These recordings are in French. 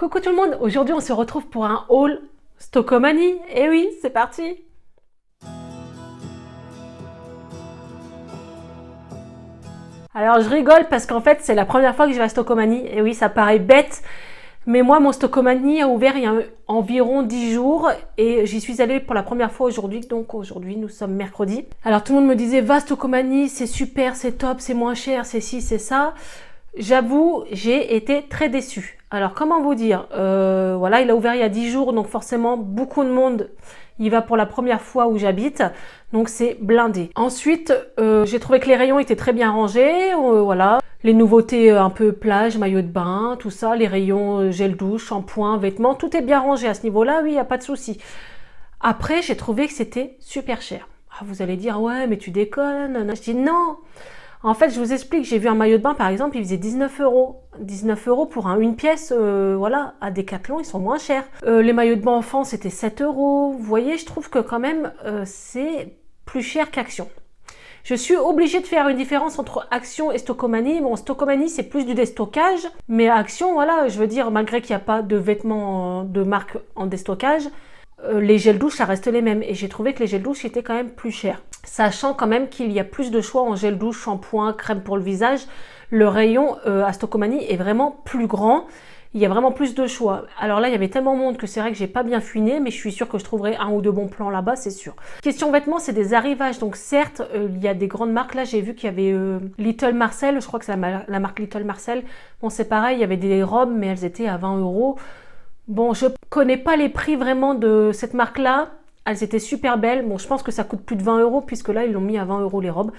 Coucou tout le monde, aujourd'hui on se retrouve pour un haul Stockomanie. Et oui, c'est parti. Alors je rigole parce qu'en fait c'est la première fois que je vais à Stockomanie. Et oui, ça paraît bête, mais moi mon Stockomanie a ouvert il y a environ 10 jours et j'y suis allée pour la première fois aujourd'hui. Donc aujourd'hui nous sommes mercredi. Alors tout le monde me disait va Stockomanie, c'est super, c'est top, c'est moins cher, c'est ci, c'est ça. J'avoue, j'ai été très déçue. Alors, comment vous dire, voilà, il a ouvert il y a 10 jours, donc forcément, beaucoup de monde y va pour la première fois où j'habite. Donc, c'est blindé. Ensuite, j'ai trouvé que les rayons étaient très bien rangés. Voilà, les nouveautés un peu plage, maillot de bain, tout ça. Les rayons gel douche, shampoing, vêtements, tout est bien rangé à ce niveau-là. Oui, il n'y a pas de souci. Après, j'ai trouvé que c'était super cher. Ah, vous allez dire, ouais, mais tu déconnes. Je dis non. En fait, je vous explique, j'ai vu un maillot de bain, par exemple, il faisait 19 €. 19 € pour une pièce, voilà, à Decathlon, ils sont moins chers. Les maillots de bain enfants, c'était 7 €. Vous voyez, je trouve que quand même, c'est plus cher qu'Action. Je suis obligée de faire une différence entre Action et Stockomanie. Bon, Stockomanie, c'est plus du déstockage, mais Action, voilà, je veux dire, malgré qu'il n'y a pas de vêtements de marque en déstockage, les gels douche, ça reste les mêmes. Et j'ai trouvé que les gels douche étaient quand même plus chers. Sachant quand même qu'il y a plus de choix en gel douche, shampoing, crème pour le visage. Le rayon à Stockomanie est vraiment plus grand. Il y a vraiment plus de choix. Alors là, il y avait tellement de monde que c'est vrai que j'ai pas bien fouiné, mais je suis sûre que je trouverai un ou deux bons plans là-bas, c'est sûr. Question vêtements, c'est des arrivages. Donc certes, il y a des grandes marques. Là, j'ai vu qu'il y avait Little Marcel. Je crois que c'est la marque Little Marcel. Bon, c'est pareil, il y avait des robes, mais elles étaient à 20 €. Bon, je connais pas les prix vraiment de cette marque-là. Elles étaient super belles. Bon, je pense que ça coûte plus de 20 € puisque là, ils l'ont mis à 20 € les robes.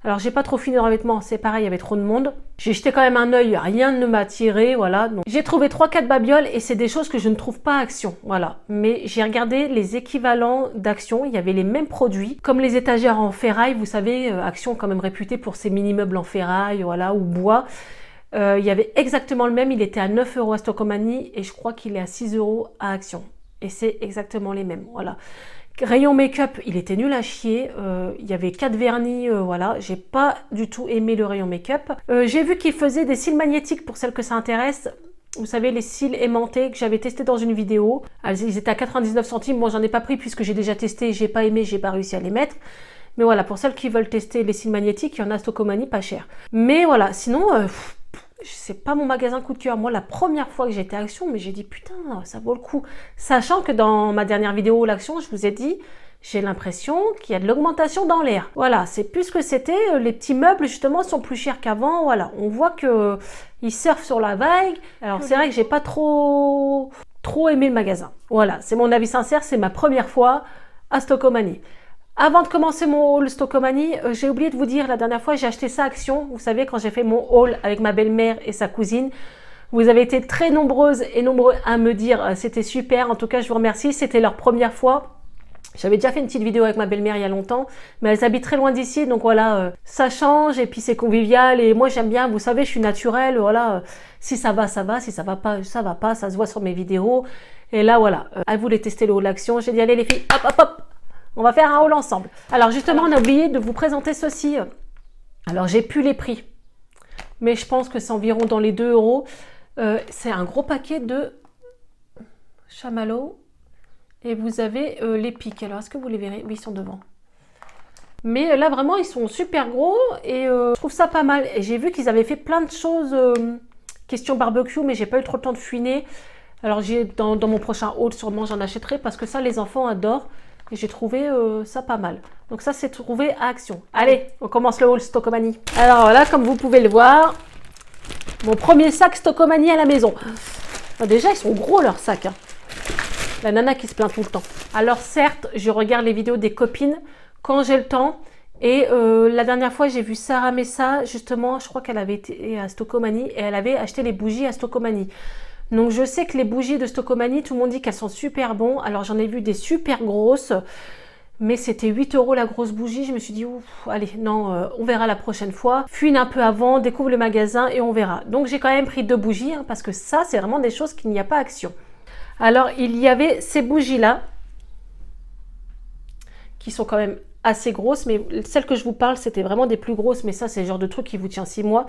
Alors, j'ai pas trop fini dans les vêtements. C'est pareil, il y avait trop de monde. J'ai jeté quand même un œil. Rien ne m'a attiré, voilà. J'ai trouvé 3-4 babioles et c'est des choses que je ne trouve pas à Action, voilà. Mais j'ai regardé les équivalents d'Action. Il y avait les mêmes produits. Comme les étagères en ferraille, vous savez, Action est quand même réputée pour ses mini-meubles en ferraille, voilà, ou bois. Il y avait exactement le même, il était à 9 € à Stockomanie et je crois qu'il est à 6 € à Action. Et c'est exactement les mêmes, voilà. Rayon make-up, il était nul à chier. Il y avait 4 vernis, voilà. J'ai pas du tout aimé le rayon make-up. J'ai vu qu'il faisait des cils magnétiques pour celles que ça intéresse. Vous savez, les cils aimantés que j'avais testé dans une vidéo. Ils étaient à 99 centimes. Moi, j'en ai pas pris puisque j'ai déjà testé. J'ai pas aimé, j'ai pas réussi à les mettre. Mais voilà, pour celles qui veulent tester les cils magnétiques, il y en a à Stockomanie pas cher. Mais voilà, sinon... c'est pas mon magasin coup de cœur. Moi, la première fois que j'étais à Action, mais j'ai dit putain, ça vaut le coup. Sachant que dans ma dernière vidéo l'Action, je vous ai dit, j'ai l'impression qu'il y a de l'augmentation dans l'air. Voilà, c'est plus ce que c'était. Les petits meubles, justement, sont plus chers qu'avant. Voilà, on voit que ils surfent sur la vague. Alors, c'est vrai que j'ai pas trop aimé le magasin. Voilà, c'est mon avis sincère. C'est ma première fois à Stockomanie. Avant de commencer mon haul Stockomanie, j'ai oublié de vous dire, la dernière fois j'ai acheté ça Action. Vous savez, quand j'ai fait mon haul avec ma belle-mère et sa cousine, vous avez été très nombreuses et nombreux à me dire c'était super. En tout cas, je vous remercie. C'était leur première fois. J'avais déjà fait une petite vidéo avec ma belle-mère il y a longtemps, mais elles habitent très loin d'ici, donc voilà, ça change et puis c'est convivial. Et moi j'aime bien, vous savez, je suis naturelle, voilà. Si ça va, ça va. Si ça va pas, ça va pas. Ça se voit sur mes vidéos. Et là, voilà, elle voulait tester le haul Action. J'ai dit allez les filles, hop, hop, hop. On va faire un haul ensemble. Alors justement, on a oublié de vous présenter ceci. Alors j'ai plus les prix, mais je pense que c'est environ dans les 2 €. C'est un gros paquet de chamallows et vous avez les pics. Alors est-ce que vous les verrez? Oui, ils sont devant. Mais là vraiment, ils sont super gros et je trouve ça pas mal. Et j'ai vu qu'ils avaient fait plein de choses question barbecue, mais j'ai pas eu trop le temps de fouiner. Alors dans mon prochain haul, sûrement j'en achèterai parce que ça, les enfants adorent. Et j'ai trouvé ça pas mal. Donc ça, c'est trouvé à Action. Allez, on commence le haul Stockomanie. Alors là, comme vous pouvez le voir, mon premier sac Stockomanie à la maison. Enfin, déjà, ils sont gros leurs sacs. Hein. La nana qui se plaint tout le temps. Alors certes, je regarde les vidéos des copines quand j'ai le temps. Et la dernière fois, j'ai vu Sarah Messa, justement, je crois qu'elle avait été à Stockomanie et elle avait acheté les bougies à Stockomanie. Donc je sais que les bougies de Stockomanie, tout le monde dit qu'elles sont super bonnes. Alors j'en ai vu des super grosses, mais c'était 8 € la grosse bougie. Je me suis dit, ouf, allez, non, on verra la prochaine fois. Fouine un peu avant, découvre le magasin et on verra. Donc j'ai quand même pris 2 bougies, hein, parce que ça, c'est vraiment des choses qu'il n'y a pas à Action. Alors il y avait ces bougies-là, qui sont quand même assez grosses, mais celles que je vous parle, c'était vraiment des plus grosses. Mais ça, c'est le genre de truc qui vous tient 6 mois.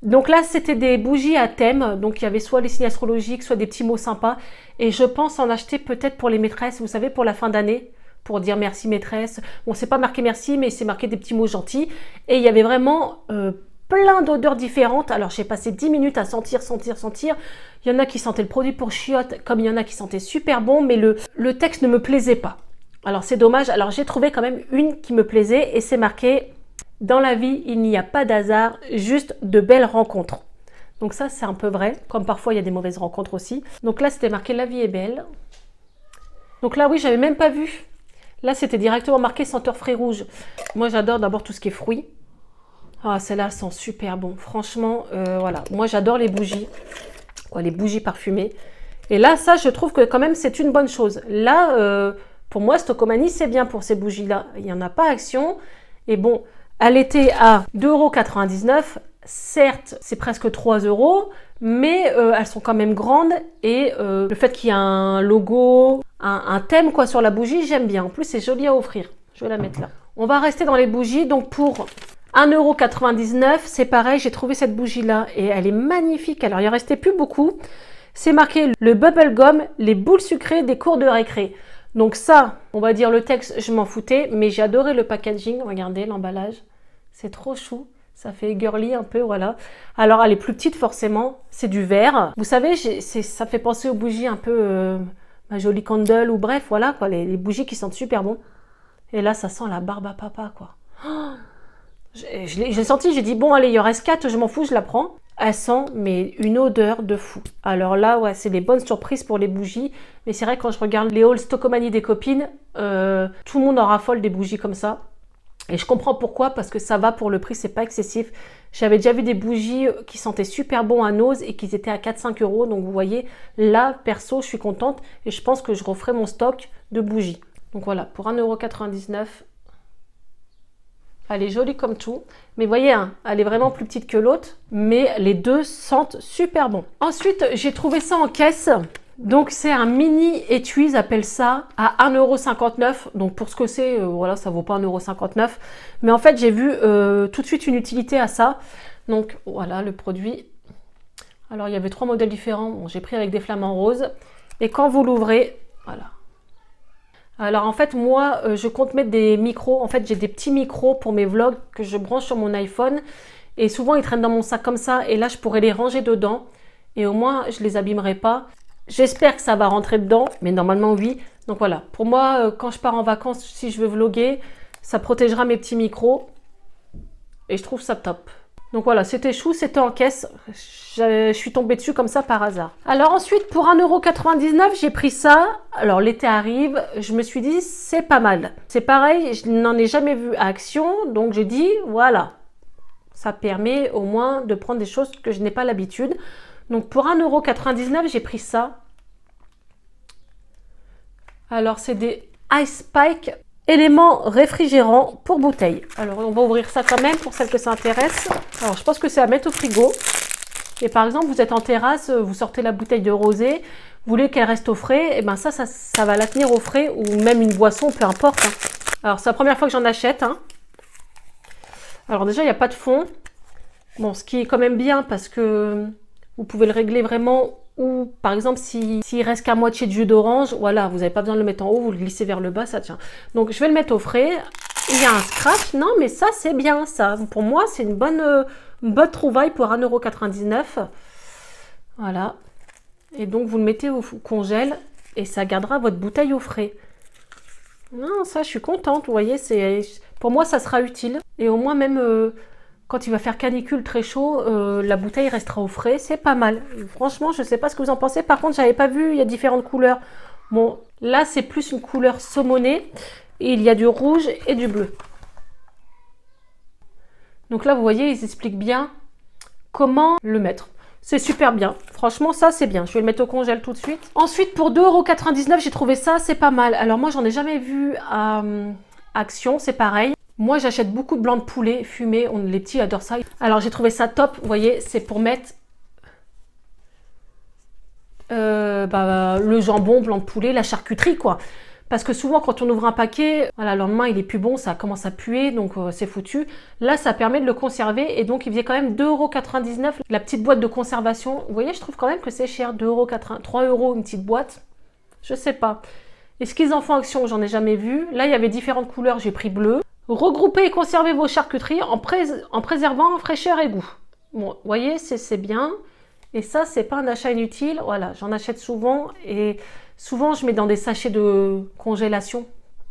Donc là, c'était des bougies à thème. Donc il y avait soit les signes astrologiques, soit des petits mots sympas. Et je pense en acheter peut-être pour les maîtresses, vous savez, pour la fin d'année, pour dire merci maîtresse. Bon, c'est pas marqué merci, mais c'est marqué des petits mots gentils. Et il y avait vraiment plein d'odeurs différentes. Alors j'ai passé 10 minutes à sentir. Il y en a qui sentaient le produit pour chiottes, comme il y en a qui sentaient super bon, mais le texte ne me plaisait pas. Alors c'est dommage. Alors j'ai trouvé quand même une qui me plaisait et c'est marqué « Dans la vie, il n'y a pas d'hasard, juste de belles rencontres ». Donc ça, c'est un peu vrai, comme parfois il y a des mauvaises rencontres aussi. Donc là, c'était marqué « La vie est belle ». Donc là, oui, j'avais même pas vu. Là, c'était directement marqué senteur frais rouge. Moi, j'adore d'abord tout ce qui est fruits. Ah, celle-là sent super bon. Franchement, voilà. Moi, j'adore les bougies. Les bougies parfumées. Et là, ça, je trouve que quand même, c'est une bonne chose. Là, pour moi, Stocomanie, c'est bien pour ces bougies-là. Il n'y en a pas Action. Et bon, elle était à 2,99 €. Certes, c'est presque 3 €, mais elles sont quand même grandes. Et le fait qu'il y ait un logo, un thème quoi sur la bougie, j'aime bien. En plus, c'est joli à offrir. Je vais la mettre là. On va rester dans les bougies. Donc, pour 1,99 €, c'est pareil, j'ai trouvé cette bougie-là et elle est magnifique. Alors, il ne restait plus beaucoup. C'est marqué le bubble gum, les boules sucrées des cours de récré. Donc ça, on va dire le texte, je m'en foutais, mais j'ai adoré le packaging. Regardez l'emballage, c'est trop chou. Ça fait girly un peu, voilà. Alors, elle est plus petite forcément, c'est du verre. Vous savez, ça fait penser aux bougies un peu ma jolie candle ou bref, voilà, quoi, les bougies qui sentent super bon. Et là, ça sent la barbe à papa, quoi. Oh, j'ai senti, j'ai dit, bon, allez, il en reste 4, je m'en fous, je la prends. Elle sent, mais une odeur de fou. Alors là, ouais, c'est des bonnes surprises pour les bougies. Mais c'est vrai, quand je regarde les hauls Stocomanie des copines, tout le monde en raffole des bougies comme ça. Et je comprends pourquoi, parce que ça va pour le prix, c'est pas excessif. J'avais déjà vu des bougies qui sentaient super bon à Nose et qui étaient à 4-5 €. Donc vous voyez, là, perso, je suis contente. Et je pense que je referai mon stock de bougies. Donc voilà, pour 1,99 €. Elle est jolie comme tout. Mais vous voyez, hein, elle est vraiment plus petite que l'autre. Mais les deux sentent super bon. Ensuite, j'ai trouvé ça en caisse. Donc, c'est un mini étui, ils appellent ça, à 1,59 €. Donc, pour ce que c'est, voilà, ça vaut pas 1,59 €. Mais en fait, j'ai vu tout de suite une utilité à ça. Donc, voilà le produit. Alors, il y avait 3 modèles différents. Bon, j'ai pris avec des flamants roses. Et quand vous l'ouvrez, voilà. Alors en fait, moi, je compte mettre des micros. En fait, j'ai des petits micros pour mes vlogs que je branche sur mon iPhone. Et souvent, ils traînent dans mon sac comme ça. Et là, je pourrais les ranger dedans. Et au moins, je les abîmerai pas. J'espère que ça va rentrer dedans. Mais normalement, oui. Donc voilà. Pour moi, quand je pars en vacances, si je veux vlogger, ça protégera mes petits micros. Et je trouve ça top. Donc voilà, c'était chou, c'était en caisse. Je suis tombée dessus comme ça par hasard. Alors ensuite, pour 1,99 €, j'ai pris ça. Alors l'été arrive, je me suis dit, c'est pas mal. C'est pareil, je n'en ai jamais vu à Action. Donc j'ai dit, voilà. Ça permet au moins de prendre des choses que je n'ai pas l'habitude. Donc pour 1,99 €, j'ai pris ça. Alors c'est des Ice Spike éléments réfrigérants pour bouteille. Alors on va ouvrir ça quand même pour celles que ça intéresse. Alors je pense que c'est à mettre au frigo. Et par exemple, vous êtes en terrasse, vous sortez la bouteille de rosé, vous voulez qu'elle reste au frais, et ben ça va la tenir au frais, ou même une boisson, peu importe. Hein. Alors c'est la première fois que j'en achète. Hein. Alors déjà, il n'y a pas de fond. Bon, ce qui est quand même bien parce que vous pouvez le régler vraiment. Ou par exemple, s'il reste qu'à moitié de jus d'orange, voilà, vous n'avez pas besoin de le mettre en haut, vous le glissez vers le bas, ça tient. Donc je vais le mettre au frais. Il y a un scratch, non mais ça c'est bien ça. Pour moi, c'est une bonne trouvaille pour 1,99 €. Voilà. Et donc vous le mettez au congèle et ça gardera votre bouteille au frais. Non, ça je suis contente, vous voyez, pour moi ça sera utile. Et au moins même... quand il va faire canicule très chaud, la bouteille restera au frais. C'est pas mal. Franchement, je ne sais pas ce que vous en pensez. Par contre, je n'avais pas vu, il y a différentes couleurs. Bon, là, c'est plus une couleur saumonée. Et il y a du rouge et du bleu. Donc là, vous voyez, ils expliquent bien comment le mettre. C'est super bien. Franchement, ça, c'est bien. Je vais le mettre au congèle tout de suite. Ensuite, pour 2,99 €, j'ai trouvé ça, c'est pas mal. Alors moi, j'en ai jamais vu à Action, c'est pareil. Moi, j'achète beaucoup de blanc de poulet fumé. Les petits adorent ça. Alors, j'ai trouvé ça top. Vous voyez, c'est pour mettre le jambon, blanc de poulet, la charcuterie, quoi. Parce que souvent, quand on ouvre un paquet, voilà, le lendemain, il est plus bon, ça commence à puer, donc c'est foutu. Là, ça permet de le conserver et donc il faisait quand même 2,99 € la petite boîte de conservation. Vous voyez, je trouve quand même que c'est cher, 2,80 €, 3 € une petite boîte. Je sais pas. Est-ce qu'ils en font action? J'en ai jamais vu. Là, il y avait différentes couleurs, j'ai pris bleu. Regroupez et conservez vos charcuteries en préservant fraîcheur et goût. Bon, vous voyez, c'est bien. Et ça, c'est pas un achat inutile. Voilà, j'en achète souvent et souvent, je mets dans des sachets de congélation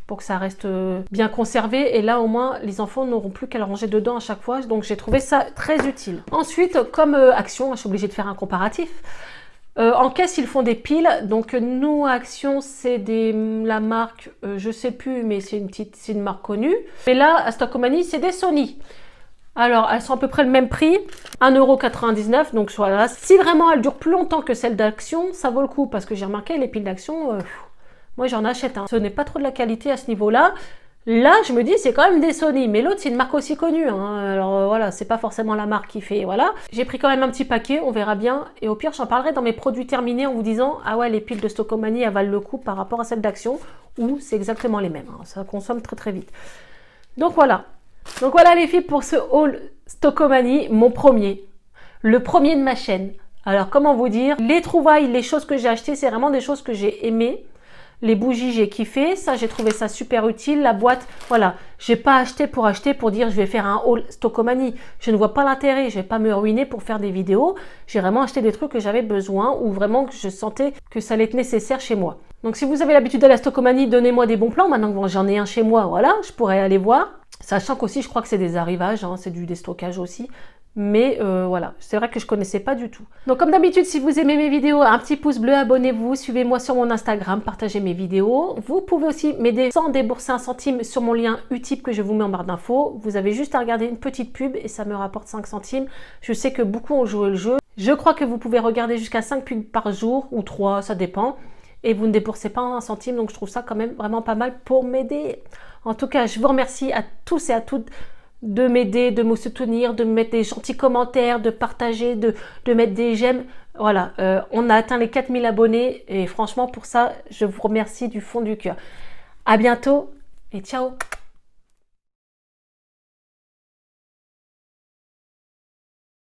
pour que ça reste bien conservé. Et là, au moins, les enfants n'auront plus qu'à le ranger dedans à chaque fois. Donc, j'ai trouvé ça très utile. Ensuite, comme Action, je suis obligée de faire un comparatif. En caisse, ils font des piles. Donc, nous, Action, c'est la marque, je sais plus, mais c'est une marque connue. Mais là, à Stockomanie, c'est des Sony. Alors, elles sont à peu près le même prix, 1,99 €. Donc voilà, si vraiment elles durent plus longtemps que celles d'Action, ça vaut le coup. Parce que j'ai remarqué, les piles d'Action, moi j'en achète. Hein. Ce n'est pas trop de la qualité à ce niveau-là. Là, je me dis, c'est quand même des Sony. Mais l'autre, c'est une marque aussi connue. Hein. Alors voilà, c'est pas forcément la marque qui fait, voilà. J'ai pris quand même un petit paquet, on verra bien. Et au pire, j'en parlerai dans mes produits terminés en vous disant, ah ouais, les piles de Stockomanie, elles valent le coup par rapport à celles d'Action. Ou c'est exactement les mêmes. Hein. Ça consomme très très vite. Donc voilà. Donc voilà les filles pour ce haul Stockomanie, mon premier. Le premier de ma chaîne. Alors comment vous dire, les trouvailles, les choses que j'ai achetées, c'est vraiment des choses que j'ai aimées. Les bougies, j'ai kiffé. Ça, j'ai trouvé ça super utile. La boîte, voilà. J'ai pas acheté pour dire je vais faire un haul Stockomanie. Je ne vois pas l'intérêt. Je vais pas me ruiner pour faire des vidéos. J'ai vraiment acheté des trucs que j'avais besoin ou vraiment que je sentais que ça allait être nécessaire chez moi. Donc si vous avez l'habitude d'aller à Stockomanie, donnez-moi des bons plans. Maintenant que j'en ai un chez moi, voilà, je pourrais aller voir. Sachant qu'aussi, je crois que c'est des arrivages, hein, c'est du déstockage aussi. Mais voilà, c'est vrai que je ne connaissais pas du tout. Donc comme d'habitude, si vous aimez mes vidéos, un petit pouce bleu, abonnez-vous, suivez-moi sur mon Instagram, partagez mes vidéos. Vous pouvez aussi m'aider sans débourser un centime sur mon lien Utip que je vous mets en barre d'infos. Vous avez juste à regarder une petite pub et ça me rapporte 5 centimes. Je sais que beaucoup ont joué le jeu. Je crois que vous pouvez regarder jusqu'à 5 pubs par jour ou 3, ça dépend. Et vous ne déboursez pas un centime, donc je trouve ça quand même vraiment pas mal pour m'aider. En tout cas, je vous remercie à tous et à toutes de m'aider, de me soutenir, de me mettre des gentils commentaires, de partager, de mettre des j'aime. Voilà, on a atteint les 4000 abonnés et franchement pour ça, je vous remercie du fond du cœur. À bientôt et ciao!